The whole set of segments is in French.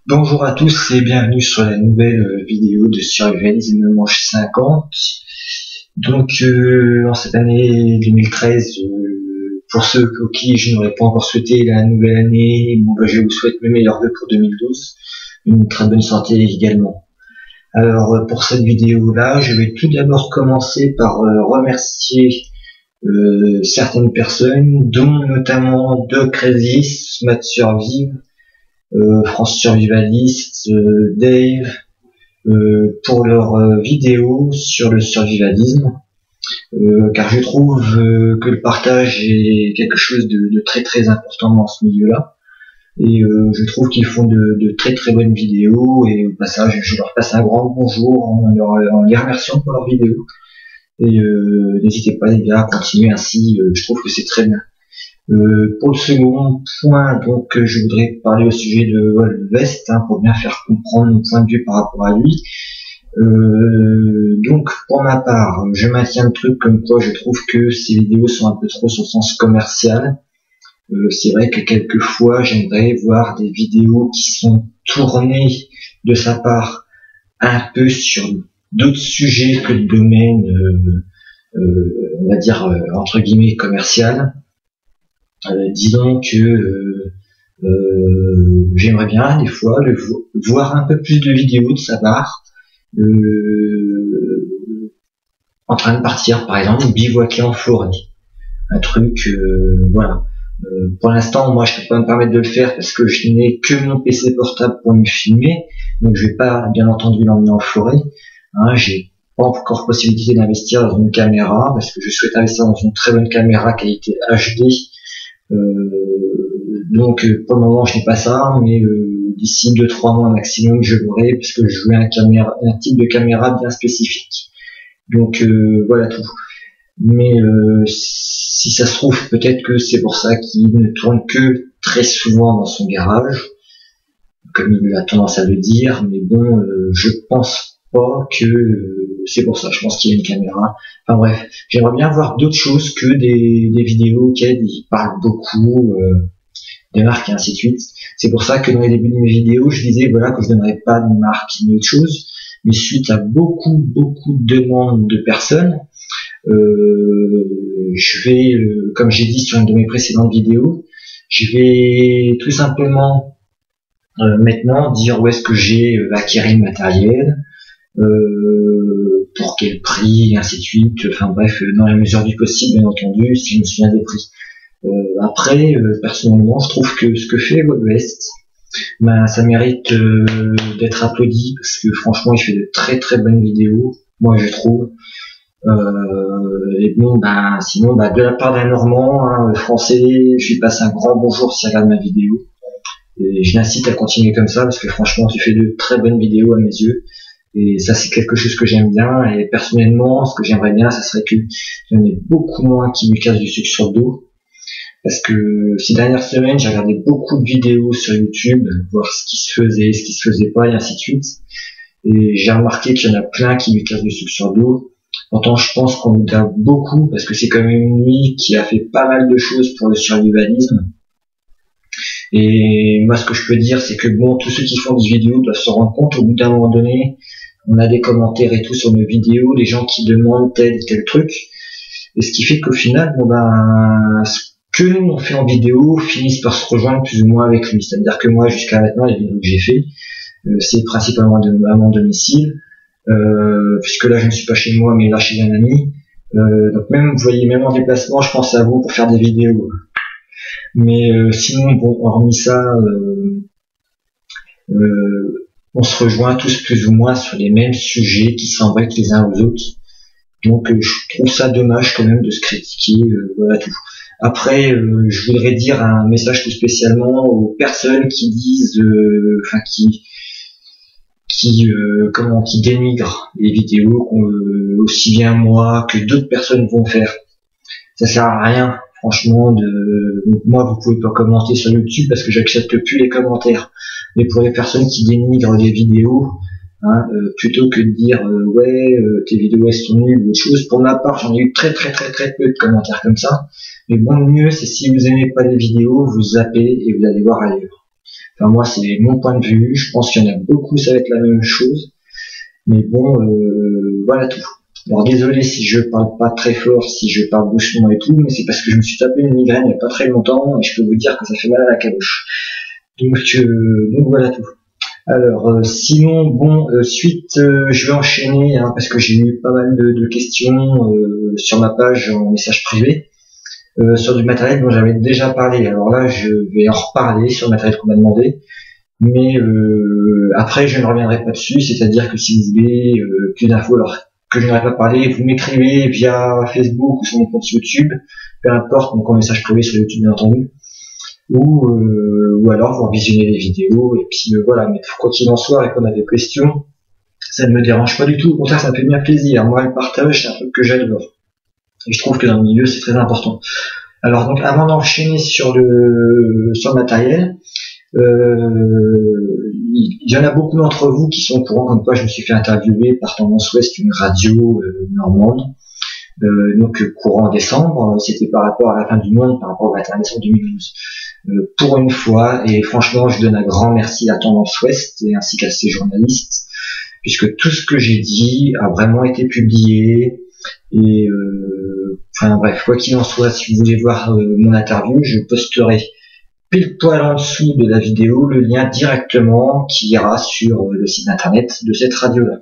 Bonjour à tous et bienvenue sur la nouvelle vidéo de Survivalisme Manche 50. En cette année 2013, pour ceux qui je n'aurais pas encore souhaité la nouvelle année, je vous souhaite mes meilleurs vœux pour 2012, une très bonne santé également. Alors pour cette vidéo là, je vais tout d'abord commencer par remercier certaines personnes, dont notamment Doc Rezis, Matt Survive, France Survivaliste, Dave, pour leurs vidéos sur le survivalisme, car je trouve que le partage est quelque chose de très très important dans ce milieu-là, et je trouve qu'ils font de très très bonnes vidéos, et au passage je leur passe un grand bonjour en les remerciant pour leurs vidéos, et n'hésitez pas les gars à continuer ainsi, je trouve que c'est très bien. Pour le second point, je voudrais parler au sujet de Wolvest, pour bien faire comprendre mon point de vue par rapport à lui. Pour ma part, je maintiens le truc comme quoi je trouve que ces vidéos sont un peu trop sur le sens commercial. C'est vrai que quelquefois, j'aimerais voir des vidéos qui sont tournées de sa part un peu sur d'autres sujets que le domaine, on va dire, entre guillemets, commercial. Disons que j'aimerais bien des fois voir un peu plus de vidéos de sa part, en train de partir par exemple bivouaquer en forêt, un truc voilà. Pour l'instant moi je peux pas me permettre de le faire parce que je n'ai que mon PC portable pour me filmer, donc je vais pas bien entendu l'emmener en forêt, j'ai pas encore possibilité d'investir dans une caméra parce que je souhaite investir dans une très bonne caméra qualité HD. Pour le moment je n'ai pas ça, mais d'ici 2-3 mois maximum je l'aurai parce que je veux un type de caméra bien spécifique. Voilà tout. Mais si ça se trouve, peut-être que c'est pour ça qu'il ne tourne que très souvent dans son garage, comme il a tendance à le dire, mais bon, je pense pas que c'est pour ça, je pense qu'il y a une caméra. Enfin bref, j'aimerais bien voir d'autres choses que des vidéos auxquelles il parle beaucoup, des marques et ainsi de suite. C'est pour ça que dans les débuts de mes vidéos, je disais voilà que je donnerais pas de marque ni autre chose, mais suite à beaucoup de demandes de personnes, je vais, comme j'ai dit sur une de mes précédentes vidéos, je vais tout simplement maintenant dire où est-ce que j'ai acquis le matériel, pour quel prix, et ainsi de suite. Enfin bref, dans la mesure du possible, bien entendu, si je me souviens des prix. Après, personnellement, je trouve que ce que fait Wolvest, ça mérite d'être applaudi parce que franchement, il fait de très très bonnes vidéos, moi je trouve. Sinon, de la part d'un Normand, français, je lui passe un grand bonjour s'il regarde ma vidéo. Et je l'incite à continuer comme ça parce que franchement, tu fais de très bonnes vidéos à mes yeux. Et ça, c'est quelque chose que j'aime bien. Et personnellement, ce que j'aimerais bien, ça serait que il y en ait beaucoup moins qui me cassent du sucre sur le dos. Parce que ces dernières semaines, j'ai regardé beaucoup de vidéos sur YouTube, voir ce qui se faisait, ce qui se faisait pas, et ainsi de suite. Et j'ai remarqué qu'il y en a plein qui lui cassent du sucre sur le dos. Pourtant, je pense qu'on lui doit beaucoup, parce que c'est quand même lui qui a fait pas mal de choses pour le survivalisme. Et moi, ce que je peux dire, c'est que bon, tous ceux qui font des vidéos doivent se rendre compte, au bout d'un moment donné, on a des commentaires et tout sur nos vidéos, des gens qui demandent tel et tel truc. Et ce qui fait qu'au final, ce que nous on fait en vidéo finissent par se rejoindre plus ou moins avec lui. C'est-à-dire que moi, jusqu'à maintenant, les vidéos que j'ai fait, c'est principalement à mon domicile, puisque là, je ne suis pas chez moi, mais là, chez un ami. Donc même, vous voyez, même en déplacement, je pense à vous pour faire des vidéos. Mais sinon, bon, hormis ça, on se rejoint tous plus ou moins sur les mêmes sujets qui s'embêtent les uns aux autres. Donc je trouve ça dommage quand même de se critiquer, voilà tout. Après, je voudrais dire un message tout spécialement aux personnes qui disent, qui dénigrent les vidéos, aussi bien moi que d'autres personnes vont faire. Ça sert à rien, franchement. Moi, vous pouvez pas commenter sur YouTube parce que j'accepte plus les commentaires. Mais pour les personnes qui dénigrent les vidéos, plutôt que de dire tes vidéos elles sont nulles ou autre chose, pour ma part j'en ai eu très peu de commentaires comme ça, mais bon, le mieux c'est si vous aimez pas les vidéos, vous zappez et vous allez voir ailleurs. Enfin moi c'est mon point de vue, je pense qu'il y en a beaucoup, ça va être la même chose. Mais bon, voilà tout. Alors désolé si je parle pas très fort, si je parle doucement et tout, mais c'est parce que je me suis tapé une migraine il n'y a pas très longtemps et je peux vous dire que ça fait mal à la caboche. Donc voilà tout. Alors sinon bon suite je vais enchaîner hein, parce que j'ai eu pas mal de questions sur ma page en message privé sur du matériel dont j'avais déjà parlé. Alors là je vais en reparler sur le matériel qu'on m'a demandé, mais après je ne reviendrai pas dessus, c'est-à-dire que si vous voulez plus d'infos alors que je n'aurais pas parlé, vous m'écrivez via Facebook ou sur mon compte YouTube, peu importe, donc en message privé sur YouTube bien entendu. Ou alors vous revisionnez les vidéos et puis voilà, mais quoi qu'il en soit, répondre à des questions, ça ne me dérange pas du tout, au contraire ça me fait bien plaisir. Moi le partage c'est un truc que j'adore et je trouve que dans le milieu c'est très important. Alors donc avant d'enchaîner sur le matériel, il y en a beaucoup d'entre vous qui sont au courant comme quoi je me suis fait interviewer par Tendance Ouest, une radio normande, donc courant décembre, c'était par rapport à la fin du monde, par rapport à la fin décembre 2012. Pour une fois, et franchement je donne un grand merci à Tendance Ouest et ainsi qu'à ses journalistes, puisque tout ce que j'ai dit a vraiment été publié, et enfin bref, quoi qu'il en soit, si vous voulez voir mon interview, je posterai pile poil en dessous de la vidéo le lien directement qui ira sur le site internet de cette radio là.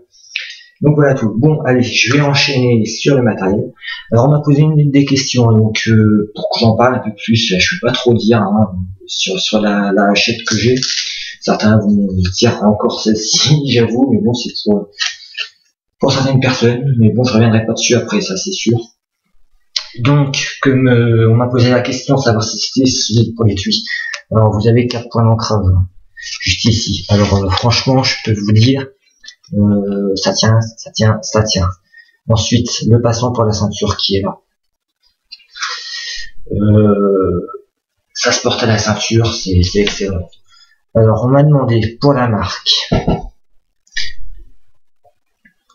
Donc voilà tout. Bon, allez, je vais enchaîner sur le matériel. Alors on m'a posé des questions, donc pour que j'en parle un peu plus, je ne vais pas trop dire hein, sur la hachette que j'ai. Certains vont me dire encore celle-ci, j'avoue, mais bon c'est pour certaines personnes, mais bon je reviendrai pas dessus après, ça c'est sûr. Donc comme on m'a posé la question de savoir si c'était solide pour l'étui. Alors vous avez 4 points d'ancrage juste ici. Alors franchement je peux vous dire ça tient. Ensuite, le passant pour la ceinture qui est là. Ça se porte à la ceinture, c'est excellent. Alors, on m'a demandé pour la marque.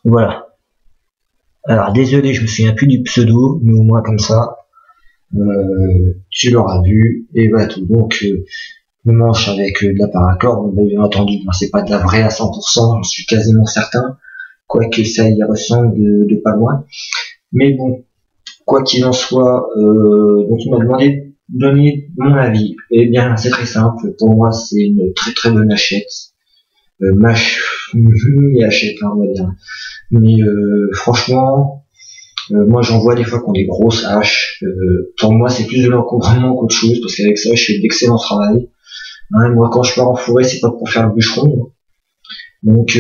Voilà. Alors, désolé, je me souviens plus du pseudo, mais au moins comme ça, tu l'auras vu. Et voilà tout. Donc, le manche avec de la paracorde, bien entendu, c'est pas de la vraie à 100%, j'en suis quasiment certain, quoique ça y ressemble de pas loin. Mais bon, quoi qu'il en soit, donc il m'a demandé de donner mon avis. Eh bien, c'est très simple, pour moi c'est une très très bonne hachette. Hachette, hein, on va dire. Mais franchement, moi j'en vois des fois qui ont des grosses haches. Pour moi c'est plus de l'encombrement qu'autre chose, parce qu'avec ça je fais d'excellent travail. Hein, moi quand je pars en forêt c'est pas pour faire le bûcheron, donc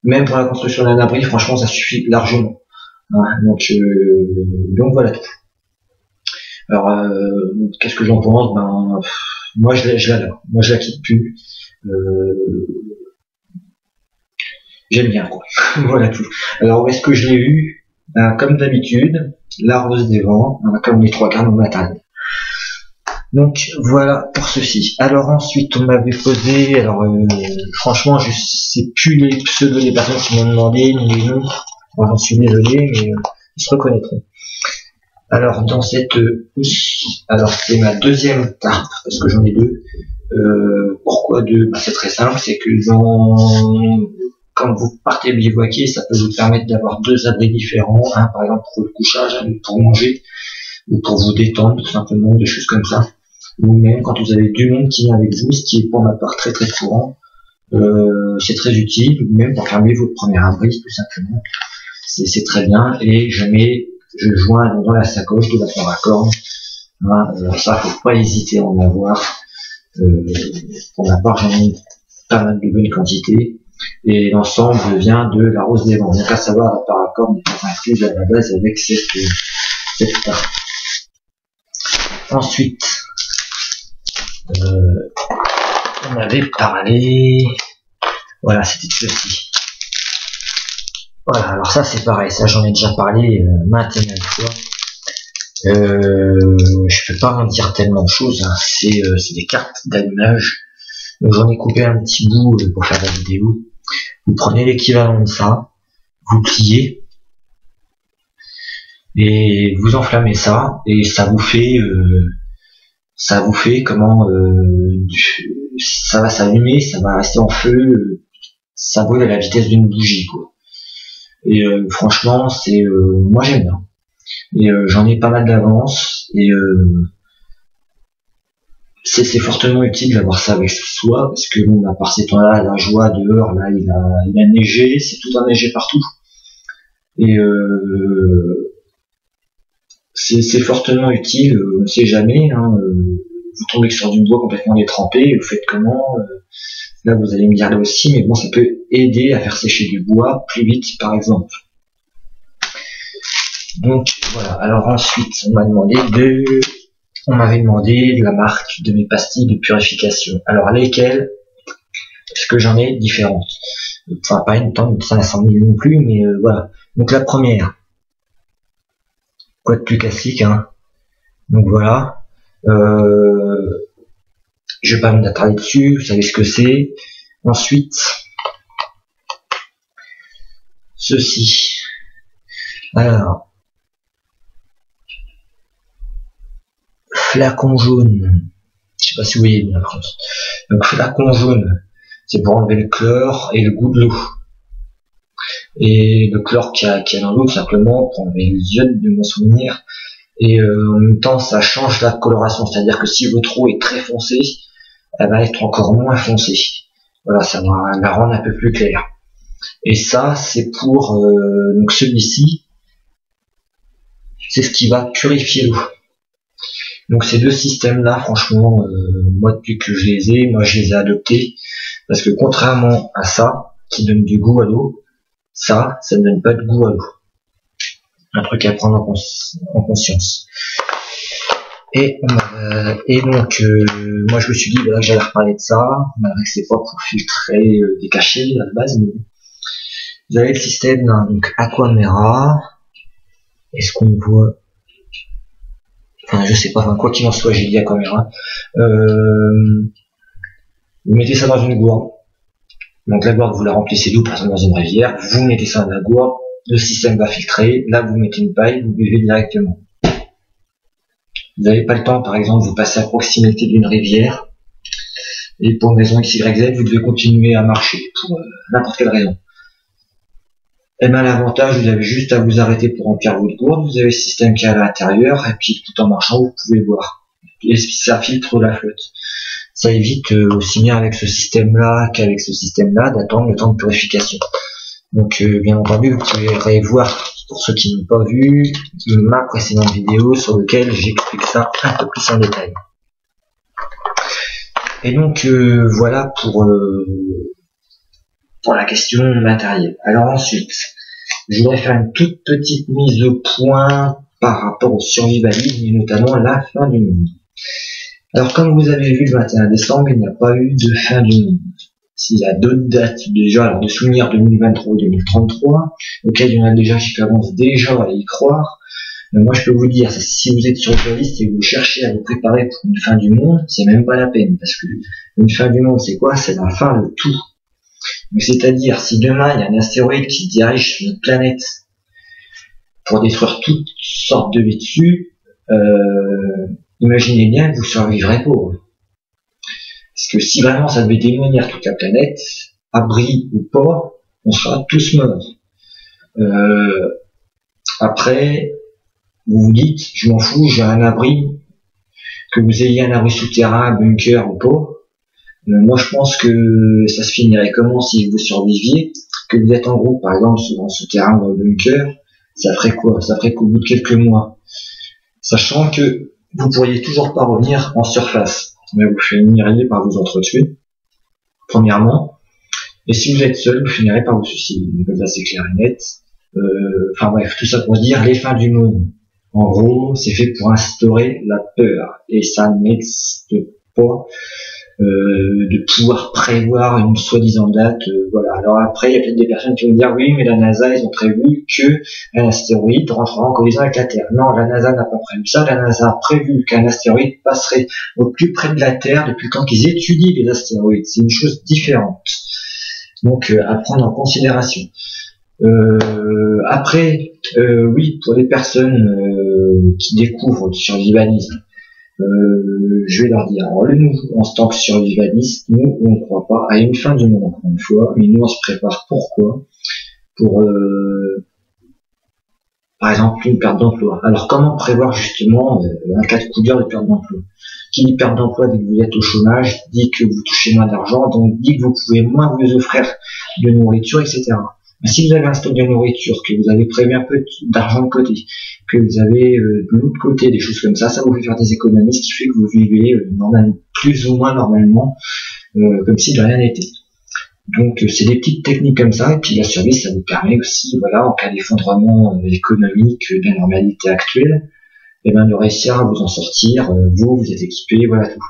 même pour la construction d'un abri franchement ça suffit largement, hein, donc voilà tout. Alors qu'est-ce que j'en pense? Moi je l'adore, moi je la quitte plus, j'aime bien quoi. Voilà tout. Alors où est-ce que je l'ai eu? Comme d'habitude, la Rose des Vents, comme les 3 quarts de mon matériel. Donc voilà pour ceci. Alors ensuite on m'avait posé, alors franchement je sais plus les pseudos des personnes qui m'ont demandé, ni les noms, alors, j'en suis désolé, mais ils se reconnaîtront. Alors dans cette housse, alors c'est ma deuxième tarpe, parce que j'en ai 2. Pourquoi 2? C'est très simple, c'est que quand vous partez bivouaquer, ça peut vous permettre d'avoir 2 abris différents, un par exemple pour le couchage, un pour manger, ou pour vous détendre tout simplement, des choses comme ça. Ou même quand vous avez du monde qui vient avec vous, ce qui est pour ma part très très courant, c'est très utile, ou même pour fermer votre premier abri tout simplement, c'est très bien. Et je joins dans la sacoche de la paracorde, hein, ça faut pas hésiter à en avoir. Pour ma part j'en ai pas mal de bonnes quantités, et l'ensemble vient de la Rose des Vents. Donc à savoir, la paracorde n'est pas incluse à la base avec cette tarpe. Ensuite, on avait parlé, voilà, c'était de ceci. Voilà, alors ça c'est pareil, ça j'en ai déjà parlé maintes et maintes fois. Je peux pas en dire tellement de choses, hein. C'est des cartes d'allumage. Donc j'en ai coupé un petit bout pour faire la vidéo. Vous prenez l'équivalent de ça, vous pliez et vous enflammez ça, et ça vous fait ça vous fait comment ça va s'allumer, ça va rester en feu, ça brûle à la vitesse d'une bougie, quoi. Et franchement, c'est moi j'aime bien. Et j'en ai pas mal d'avance, et c'est fortement utile d'avoir ça avec soi, parce que bon, à part ces temps-là, la joie dehors, là, il a neigé, c'est tout enneigé partout. Et c'est fortement utile, on ne sait jamais, hein, vous tombez sur du bois complètement détrempé, vous faites comment, là vous allez me dire là aussi, mais bon, ça peut aider à faire sécher du bois plus vite, par exemple. Donc voilà, alors ensuite on m'avait demandé de la marque de mes pastilles de purification. Alors lesquelles? Parce que j'en ai différentes. Enfin pas une tonne de 500 000 non plus, mais voilà. Donc la première, quoi de plus classique, hein. Donc voilà. Je vais pas m'attarder dessus, vous savez ce que c'est. Ensuite, ceci. Alors, flacon jaune. Je sais pas si vous voyez bien la France. Donc flacon jaune, c'est pour enlever le chlore et le goût de l'eau. Et le chlore qu'il y a dans l'eau, tout simplement, pour enlever les iode de mon souvenir. Et en même temps, ça change la coloration. C'est-à-dire que si votre eau est très foncée, elle va être encore moins foncée. Voilà, ça va la rendre un peu plus claire. Et ça, c'est pour donc celui-ci, c'est ce qui va purifier l'eau. Donc ces deux systèmes-là, franchement, moi depuis que je les ai adoptés, parce que contrairement à ça, qui donne du goût à l'eau, ça ne donne pas de goût à l'eau. Un truc à prendre en conscience. Et donc, moi je me suis dit voilà, que j'allais reparler de ça, malgré que c'est pas pour filtrer des cachets à la base, mais vous avez le système donc Aquamera. Est-ce qu'on voit? Enfin, je sais pas, enfin, quoi qu'il en soit, j'ai dit Aquamera. Vous mettez ça dans une gourde. Donc la gourde, vous la remplissez d'eau, par exemple dans une rivière, vous mettez ça dans la gourde, le système va filtrer, là vous mettez une paille, vous buvez directement. Vous n'avez pas le temps, par exemple, vous passez à proximité d'une rivière, et pour une raison X, Y, Z, vous devez continuer à marcher, pour n'importe quelle raison. Et bien l'avantage, vous avez juste à vous arrêter pour remplir votre gourde, vous avez le système qui est à l'intérieur, et puis tout en marchant, vous pouvez boire. Et ça filtre la flotte. Ça évite aussi bien avec ce système-là qu'avec ce système-là d'attendre le temps de purification. Donc bien entendu, vous pouvez voir, pour ceux qui n'ont pas vu, ma précédente vidéo sur laquelle j'explique ça un peu plus en détail. Et donc voilà pour la question matérielle. Alors ensuite, je voudrais faire une toute petite mise au point par rapport au survivalisme et notamment la fin du monde. Alors comme vous avez vu le 21 décembre, il n'y a pas eu de fin du monde. S'il y a d'autres dates déjà, alors de souvenirs 2023-2033, auxquelles il y en a déjà qui commencent déjà à y croire, moi je peux vous dire, si vous êtes survivaliste et que vous cherchez à vous préparer pour une fin du monde, c'est même pas la peine, parce que une fin du monde c'est quoi? C'est la fin de tout. C'est-à-dire, si demain il y a un astéroïde qui se dirige sur notre planète pour détruire toutes sortes de vies dessus, imaginez bien que vous survivrez pas. Parce que si vraiment ça devait démolir toute la planète, abri ou pas, on sera tous morts. Après, vous vous dites, je m'en fous, j'ai un abri, que vous ayez un abri souterrain, un bunker ou pas. Moi je pense que ça se finirait comment si vous surviviez, que vous êtes en groupe, par exemple, dans ce souterrain ou dans le bunker, ça ferait quoi? Ça ferait qu'au bout de quelques mois, sachant que vous pourriez toujours pas revenir en surface, mais vous finiriez par vous entretuer, premièrement, et si vous êtes seul, vous finirez par vous suicider. Donc là c'est clair et net. Enfin bref, tout ça pour dire les fins du monde. En gros, c'est fait pour instaurer la peur, et ça n'existe pas. De pouvoir prévoir une soi-disant date, voilà. Alors après, il y a peut-être des personnes qui vont dire oui, mais la NASA, ils ont prévu que un astéroïde rentrera en collision avec la Terre. Non, la NASA n'a pas prévu ça. La NASA a prévu qu'un astéroïde passerait au plus près de la Terre depuis le temps qu'ils étudient les astéroïdes. C'est une chose différente. Donc, à prendre en considération. Après, oui, pour les personnes qui découvrent le survivalisme, je vais leur dire, alors nous, en tant que survivalistes, nous, on ne croit pas à une fin du monde, encore une fois, mais nous, on se prépare. Pourquoi? Pour, par exemple, une perte d'emploi. Alors, comment prévoir justement un cas de coup dur de perte d'emploi? Qui dit perte d'emploi dit que vous êtes au chômage, dit que vous touchez moins d'argent, donc dit que vous pouvez moins vous offrir de nourriture, etc. Mais si vous avez un stock de nourriture, que vous avez prévu un peu d'argent de côté, que vous avez de l'autre côté des choses comme ça vous fait faire des économies, ce qui fait que vous vivez plus ou moins normalement, comme si de rien n'était. Donc c'est des petites techniques comme ça, et puis la survie, ça vous permet aussi, voilà, en cas d'effondrement économique de la normalité actuelle, et ben de réussir à vous en sortir, vous êtes équipé, voilà tout.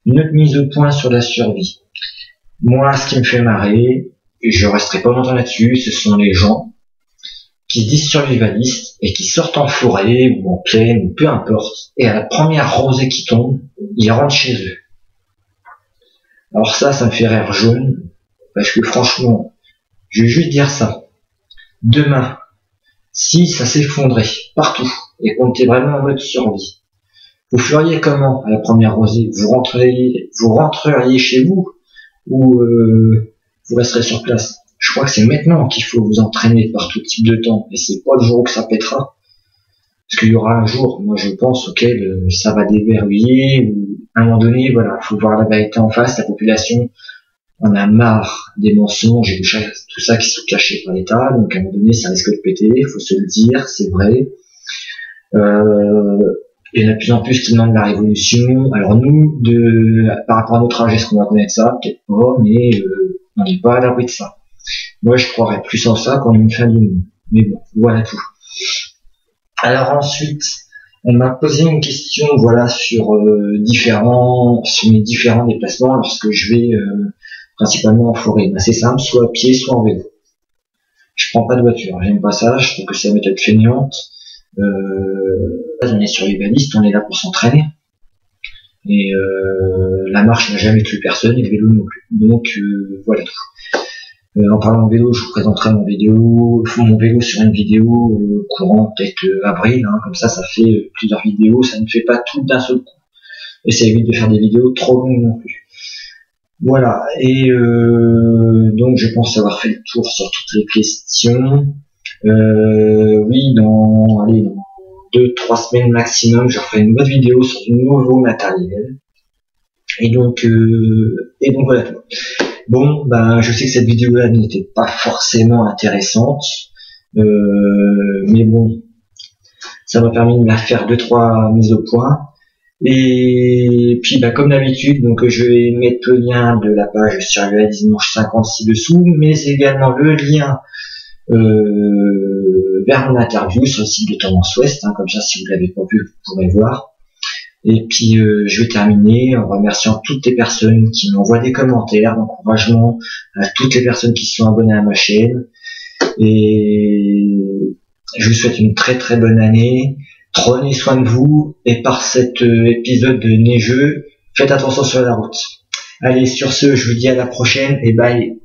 Une autre mise au point sur la survie. Moi, ce qui me fait marrer, et je resterai pas longtemps là-dessus, ce sont les gens qui se disent survivalistes et qui sortent en forêt ou en plaine, ou peu importe, et à la première rosée qui tombe, ils rentrent chez eux. Alors ça me fait rire jaune, parce que franchement, je vais juste dire ça. Demain, si ça s'effondrait partout, et qu'on était vraiment en mode survie, vous feriez comment à la première rosée? Vous rentreriez chez vous, ou vous resterez sur place? Je crois que c'est maintenant qu'il faut vous entraîner par tout type de temps, et c'est pas le jour où ça pètera. Parce qu'il y aura un jour, moi je pense, auquel ça va déverrouiller, ou à un moment donné, voilà, faut voir la vérité en face, la population en a marre des mensonges et de tout ça qui sont cachés par l'État, donc à un moment donné ça risque de péter, il faut se le dire, c'est vrai. Il y en a de plus en plus qui demandent la révolution. Alors nous, par rapport à notre âge, est-ce qu'on va connaître ça? Peut-être pas, mais on n'est pas à l'abri de ça. Moi, je croirais plus en ça qu'en une fin du monde. Mais bon, voilà tout. Alors ensuite, on m'a posé une question, voilà, sur mes différents déplacements lorsque je vais principalement en forêt. Ben, c'est simple, soit à pied, soit en vélo. Je prends pas de voiture, j'aime pas ça, je trouve que c'est la méthode feignante. On est survivaliste, on est là pour s'entraîner. Et la marche n'a jamais tué personne, et le vélo non plus. Donc voilà tout. En parlant de vélo, je vous présenterai mon vélo sur une vidéo courant peut-être avril, hein, comme ça fait plusieurs vidéos, ça ne fait pas tout d'un seul coup. Et ça évite de faire des vidéos trop longues non plus. Voilà, et donc je pense avoir fait le tour sur toutes les questions. Oui, dans 2-3 semaines maximum, je ferai une bonne vidéo sur du nouveau matériel. Et donc voilà tout. Bon, ben, je sais que cette vidéo-là n'était pas forcément intéressante, mais bon, ça m'a permis de me faire 2-3 mises au point. Et puis, ben, comme d'habitude, donc je vais mettre le lien de la page Survivalisme Manche 50 ci-dessous, mais également le lien vers mon interview sur le site de Tendance Ouest, hein, comme ça, si vous l'avez pas vu, vous pourrez voir. Et puis je vais terminer en remerciant toutes les personnes qui m'envoient des commentaires, d'encouragement, à toutes les personnes qui sont abonnées à ma chaîne. Et je vous souhaite une très très bonne année. Prenez soin de vous, et par cet épisode neigeux, faites attention sur la route. Allez, sur ce, je vous dis à la prochaine et bye.